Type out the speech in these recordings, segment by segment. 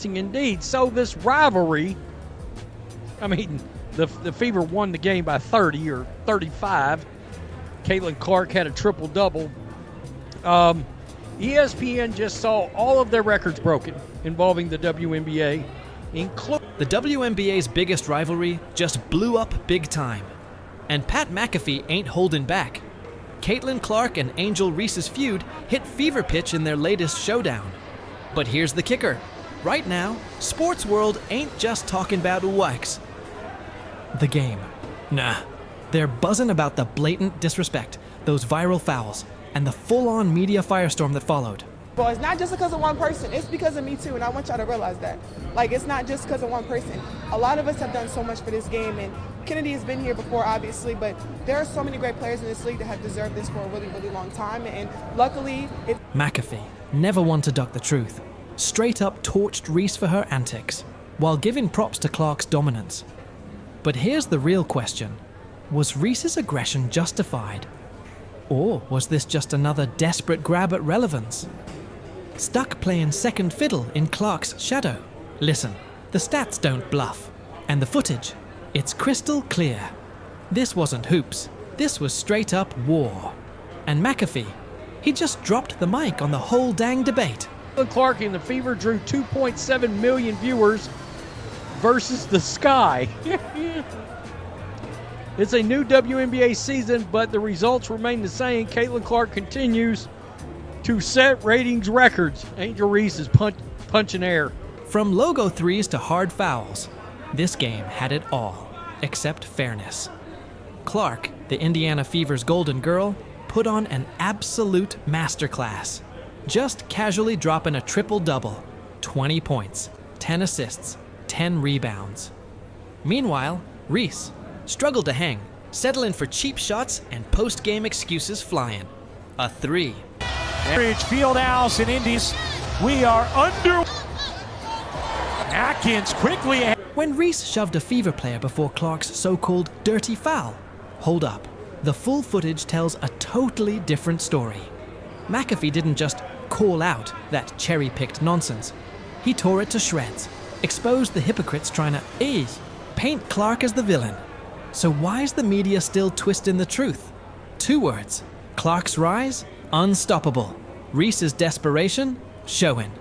interesting indeed. So this rivalry, I mean, the Fever won the game by 30 or 35. Caitlin Clark had a triple-double. ESPN just saw all of their records broken involving the WNBA, including the WNBA's biggest rivalry just blew up big time. And Pat McAfee ain't holding back. Caitlin Clark and Angel Reese's feud hit fever pitch in their latest Showdown. But here's the kicker. Right now, sports world ain't just talking about wax. The game. Nah. They're buzzing about the blatant disrespect, those viral fouls, and the full-on media firestorm that followed. Well, it's not just because of one person. It's because of me too, and I want y'all to realize that. Like, it's not just because of one person. A lot of us have done so much for this game, and Kennedy has been here before, obviously, but there are so many great players in this league that have deserved this for a really, really long time, and luckily... McAfee, never one to duck the truth, straight up torched Reese for her antics, while giving props to Clark's dominance. But here's the real question. Was Reese's aggression justified? Or was this just another desperate grab at relevance? Stuck playing second fiddle in Clark's shadow? Listen, the stats don't bluff. And the footage, it's crystal clear. This wasn't hoops. This was straight up war. And McAfee, he just dropped the mic on the whole dang debate. Clark and the Fever drew 2.7 million viewers versus the Sky. It's a new WNBA season, but the results remain the same. Caitlin Clark continues to set ratings records. Angel Reese is punching air. From logo threes to hard fouls, this game had it all, except fairness. Clark, the Indiana Fever's golden girl, put on an absolute masterclass, just casually dropping a triple-double, 20 points, 10 assists, 10 rebounds. Meanwhile, Reese struggled to hang, settling for cheap shots and post-game excuses flying. A three. Fieldhouse and Indies, we are under. Atkins quickly ahead. When Reese shoved a Fever player before Clark's so-called dirty foul. Hold up. The full footage tells a totally different story. McAfee didn't just call out that cherry-picked nonsense. He tore it to shreds, exposed the hypocrites trying to paint Clark as the villain. So why is the media still twisting the truth? 2 words. Clark's rise, unstoppable. Reese's desperation, showing.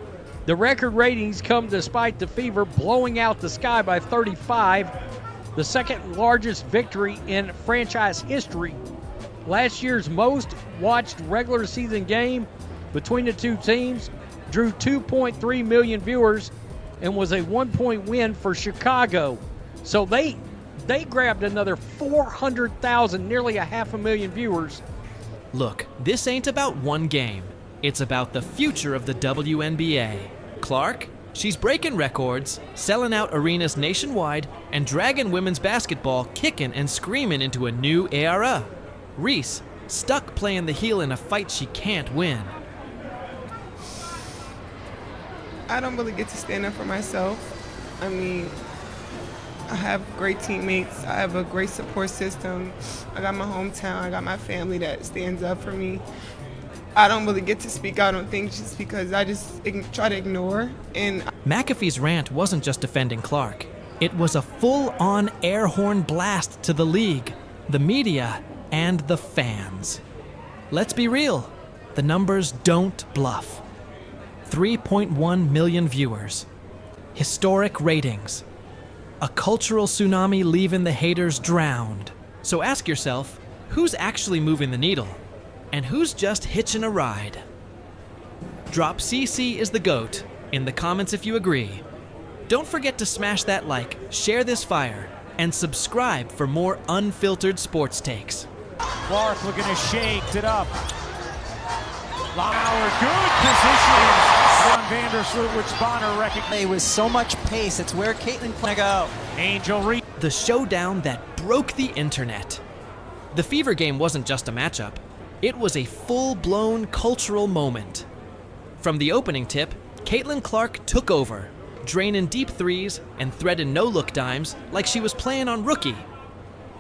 The record ratings come despite the Fever blowing out the Sky by 35, the second largest victory in franchise history. Last year's most watched regular season game between the two teams drew 2.3 million viewers and was a 1-point win for Chicago. So they grabbed another 400,000, nearly 500,000 viewers. Look, this ain't about one game. It's about the future of the WNBA. Clark, she's breaking records, selling out arenas nationwide, and dragging women's basketball kicking and screaming into a new era. Reese, stuck playing the heel in a fight she can't win. I don't really get to stand up for myself. I mean, I have great teammates. I have a great support system. I got my hometown. I got my family that stands up for me. I don't really get to speak out on things just because I just try to ignore. And McAfee's rant wasn't just defending Clark. It was a full-on air horn blast to the league, the media, and the fans. Let's be real. The numbers don't bluff. 3.1 million viewers. Historic ratings. A cultural tsunami leaving the haters drowned. So ask yourself, who's actually moving the needle? And who's just hitching a ride? Drop CC is the GOAT in the comments if you agree. Don't forget to smash that like, share this fire, and subscribe for more unfiltered sports takes. Clark looking to shake it up. Lauer, good position on Vandersloot, which Bonner recognized. With so much pace, it's where Caitlin Clark go. Angel Reese. The showdown that broke the internet. The Fever game wasn't just a matchup. It was a full-blown cultural moment. From the opening tip, Caitlin Clark took over, draining deep threes and threading no-look dimes like she was playing on rookie.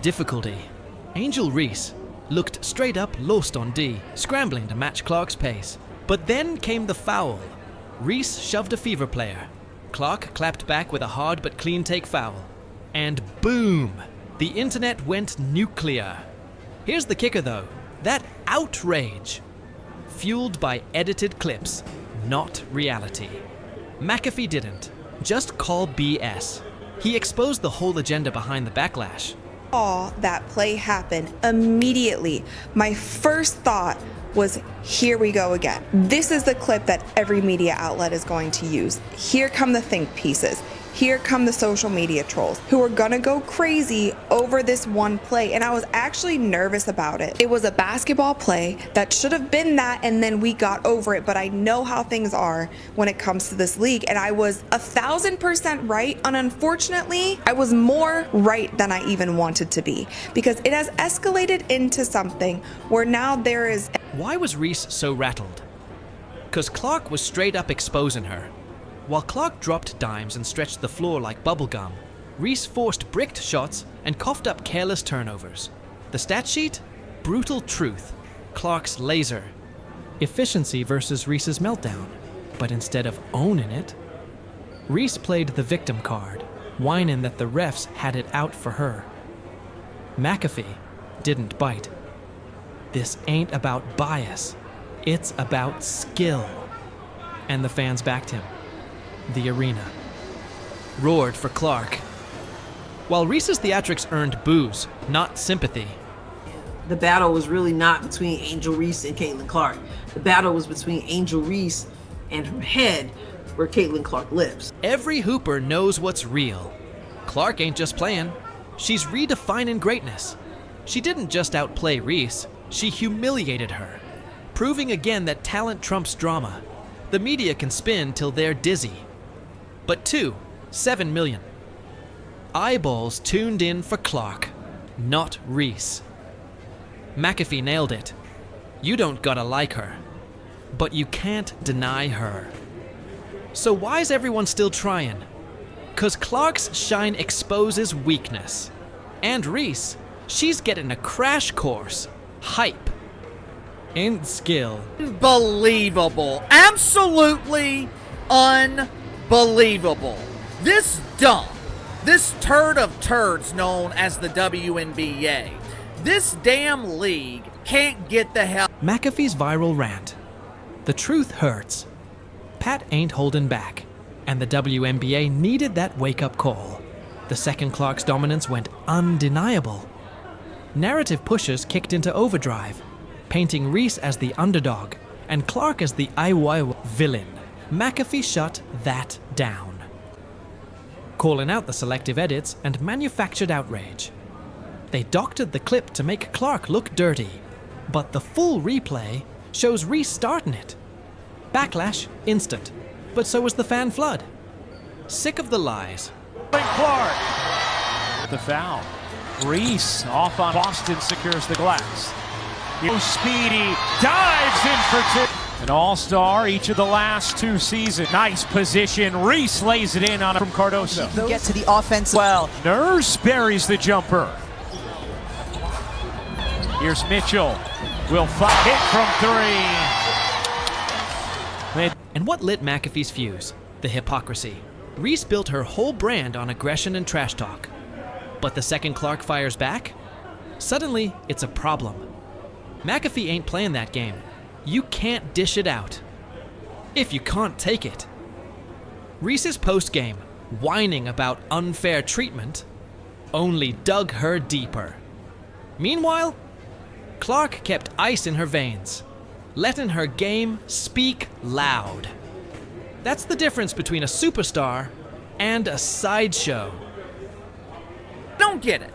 Difficulty. Angel Reese looked straight up lost on D, scrambling to match Clark's pace. But then came the foul. Reese shoved a Fever player. Clark clapped back with a hard but clean take foul. And boom! The internet went nuclear. Here's the kicker though. That outrage, fueled by edited clips, not reality. McAfee didn't just call BS. He exposed the whole agenda behind the backlash. Saw that play happen immediately. My first thought was, here we go again. This is the clip that every media outlet is going to use. Here come the think pieces. Here come the social media trolls who are gonna go crazy over this one play. And I was actually nervous about it. It was a basketball play that should have been that, and then we got over it. But I know how things are when it comes to this league. And I was 1,000% right. And unfortunately, I was more right than I even wanted to be, because it has escalated into something where now there is. Why was Reese so rattled? Because Clark was straight up exposing her. While Clark dropped dimes and stretched the floor like bubblegum, Reese forced bricked shots and coughed up careless turnovers. The stat sheet? Brutal truth. Clark's laser. Efficiency versus Reese's meltdown. But instead of owning it, Reese played the victim card, whining that the refs had it out for her. McAfee didn't bite. This ain't about bias. It's about skill. And the fans backed him. The arena roared for Clark. While Reese's theatrics earned boos, not sympathy. The battle was really not between Angel Reese and Caitlin Clark. The battle was between Angel Reese and her head, where Caitlin Clark lives. Every hooper knows what's real. Clark ain't just playing. She's redefining greatness. She didn't just outplay Reese, she humiliated her, proving again that talent trumps drama. The media can spin till they're dizzy. But 7 million. Eyeballs tuned in for Clark, not Reese. McAfee nailed it. You don't gotta like her, but you can't deny her. So why's everyone still trying? 'Cause Clark's shine exposes weakness. And Reese, she's getting a crash course. Hype. In skill. Unbelievable. Absolutely unbelievable. This dump, this turd of turds known as the WNBA, this damn league can't get the hell. McAfee's viral rant. The truth hurts. Pat ain't holding back, and the WNBA needed that wake-up call. The second Clark's dominance went undeniable. Narrative pushers kicked into overdrive, painting Reese as the underdog and Clark as the IY villain. McAfee shut that down, calling out the selective edits and manufactured outrage. They doctored the clip to make Clark look dirty, but the full replay shows Reese starting it. Backlash instant, but so was the fan flood. Sick of the lies. Clark. The foul. Reese off on Boston, secures the glass. Speedy dives in for two. An all-star each of the last 2 seasons. Nice position. Reese lays it in on from Cardoso. Get to the offense well. Nurse buries the jumper. Here's Mitchell. Will hit from 3. And what lit McAfee's fuse? The hypocrisy. Reese built her whole brand on aggression and trash talk. But the second Clark fires back, suddenly it's a problem. McAfee ain't playing that game. You can't dish it out if you can't take it. Reese's post-game, whining about unfair treatment, only dug her deeper. Meanwhile, Clark kept ice in her veins, letting her game speak loud. That's the difference between a superstar and a sideshow. Don't get it.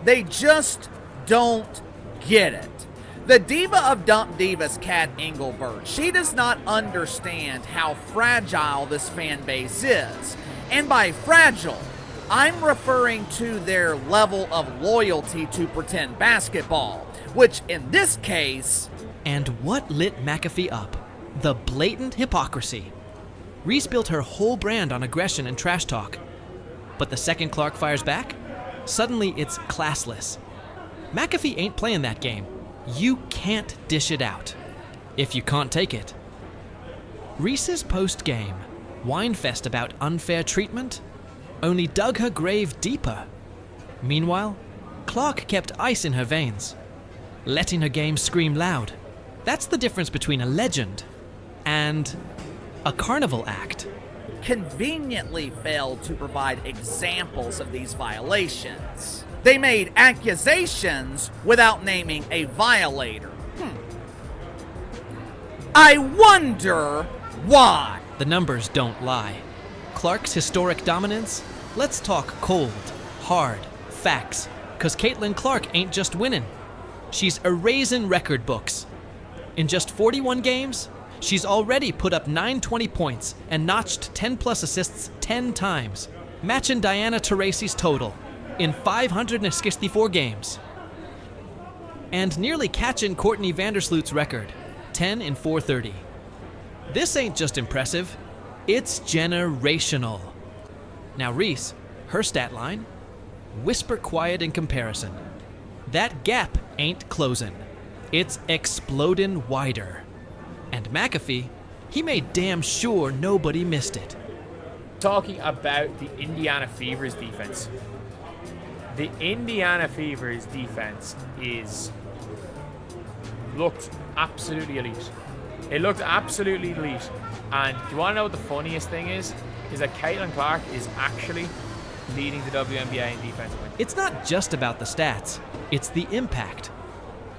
They just don't get it. The diva of dump divas, Kat Engelbert, she does not understand how fragile this fan base is. And by fragile, I'm referring to their level of loyalty to pretend basketball, which in this case... And what lit McAfee up? The blatant hypocrisy. Reese built her whole brand on aggression and trash talk. But the second Clark fires back, suddenly it's classless. McAfee ain't playing that game. You can't dish it out if you can't take it. Reese's post-game, whinefest about unfair treatment only dug her grave deeper. Meanwhile, Clark kept ice in her veins, letting her game scream loud. That's the difference between a legend and a carnival act. Conveniently failed to provide examples of these violations. They made accusations without naming a violator. I wonder why. The numbers don't lie. Clark's historic dominance? Let's talk cold, hard, facts. 'Cause Caitlin Clark ain't just winning. She's erasing record books. In just 41 games, she's already put up 920 points and notched 10-plus assists 10 times, matching Diana Taurasi's total in 564 games. And nearly catching Courtney Vandersloot's record, 10 in 430. This ain't just impressive, it's generational. Now Reese, her stat line, whisper quiet in comparison. That gap ain't closing, it's exploding wider. And McAfee, he made damn sure nobody missed it. Talking about the Indiana Fever's defense. The Indiana Fever's defense looked absolutely elite. It looked absolutely elite. And do you want to know what the funniest thing is? Is that Caitlin Clark is actually leading the WNBA in defensive wins. It's not just about the stats, it's the impact.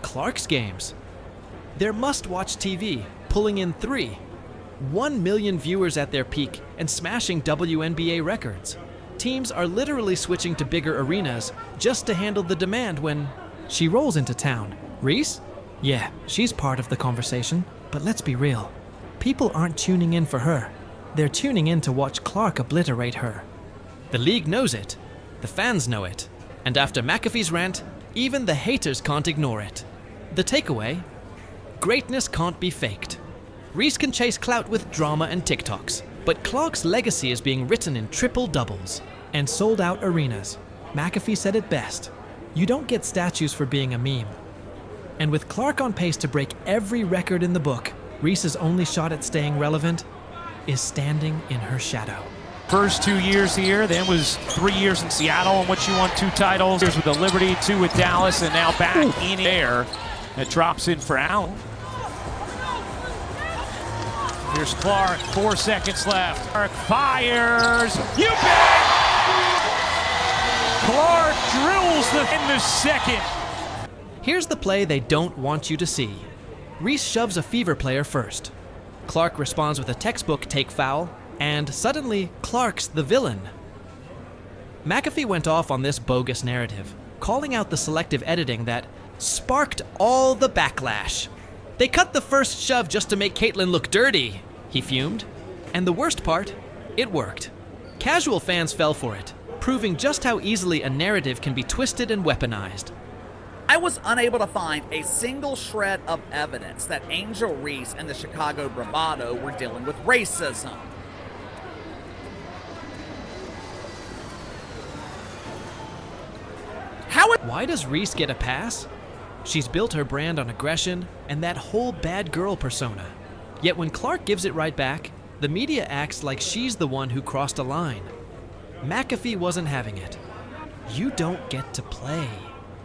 Clark's games. They're must-watch TV, pulling in 1 million viewers at their peak and smashing WNBA records. Teams are literally switching to bigger arenas just to handle the demand when she rolls into town. Reese? Yeah, she's part of the conversation, but let's be real. People aren't tuning in for her. They're tuning in to watch Clark obliterate her. The league knows it, the fans know it, and after McAfee's rant, even the haters can't ignore it. The takeaway? Greatness can't be faked. Reese can chase clout with drama and TikToks, but Clark's legacy is being written in triple doubles and sold out arenas. McAfee said it best. You don't get statues for being a meme. And with Clark on pace to break every record in the book, Reese's only shot at staying relevant is standing in her shadow. First 2 years here, then was 3 years in Seattle in which she won 2 titles. Here's with the Liberty, 2 with Dallas, and now back in air. It drops in for Allen. Here's Clark, 4 seconds left. Clark fires. You bet! Clark drills in the second. Here's the play they don't want you to see. Reese shoves a Fever player first. Clark responds with a textbook take foul, and suddenly Clark's the villain. McAfee went off on this bogus narrative, calling out the selective editing that sparked all the backlash. They cut the first shove just to make Caitlin look dirty, he fumed. And the worst part, it worked. Casual fans fell for it, proving just how easily a narrative can be twisted and weaponized. I was unable to find a single shred of evidence that Angel Reese and the Chicago Bravado were dealing with racism. Why does Reese get a pass? She's built her brand on aggression and that whole bad girl persona. Yet when Clark gives it right back, the media acts like she's the one who crossed a line. McAfee wasn't having it. You don't get to play.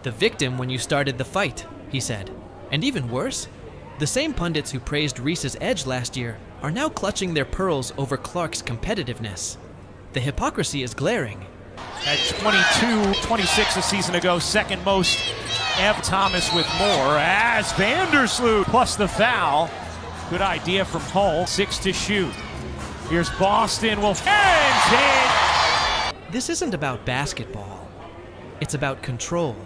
The victim when you started the fight, he said. And even worse, the same pundits who praised Reese's edge last year are now clutching their pearls over Clark's competitiveness. The hypocrisy is glaring. At 22-26 a season ago, second most. Ev Thomas with more as Vandersloot plus the foul. Good idea from Hull. 6 to shoot. Here's Boston will end it. This isn't about basketball. It's about control.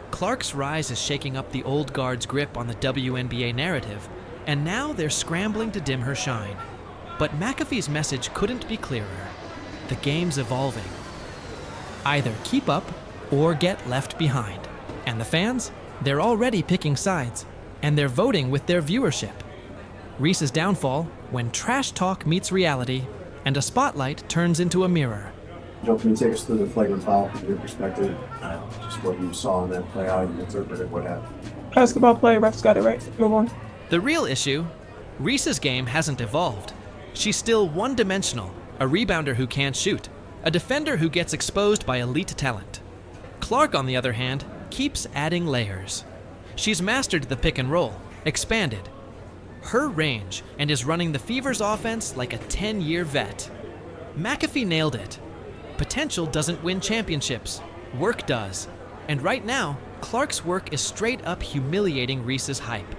Clark's rise is shaking up the old guard's grip on the WNBA narrative, and now they're scrambling to dim her shine. But McAfee's message couldn't be clearer. The game's evolving. Either keep up or get left behind. And the fans? They're already picking sides, and they're voting with their viewership. Reese's downfall, when trash talk meets reality, and a spotlight turns into a mirror. Joe, can you take us through the flagrant foul from your perspective? Just what you saw in that play, how you interpreted what happened. Basketball play, refs got it right. Move on. The real issue, Reese's game hasn't evolved. She's still one-dimensional, a rebounder who can't shoot, a defender who gets exposed by elite talent. Clark, on the other hand, keeps adding layers. She's mastered the pick and roll, expanded her range, and is running the Fever's offense like a 10-year vet. McAfee nailed it. Potential doesn't win championships. Work does. And right now, Clark's work is straight up humiliating Reese's hype.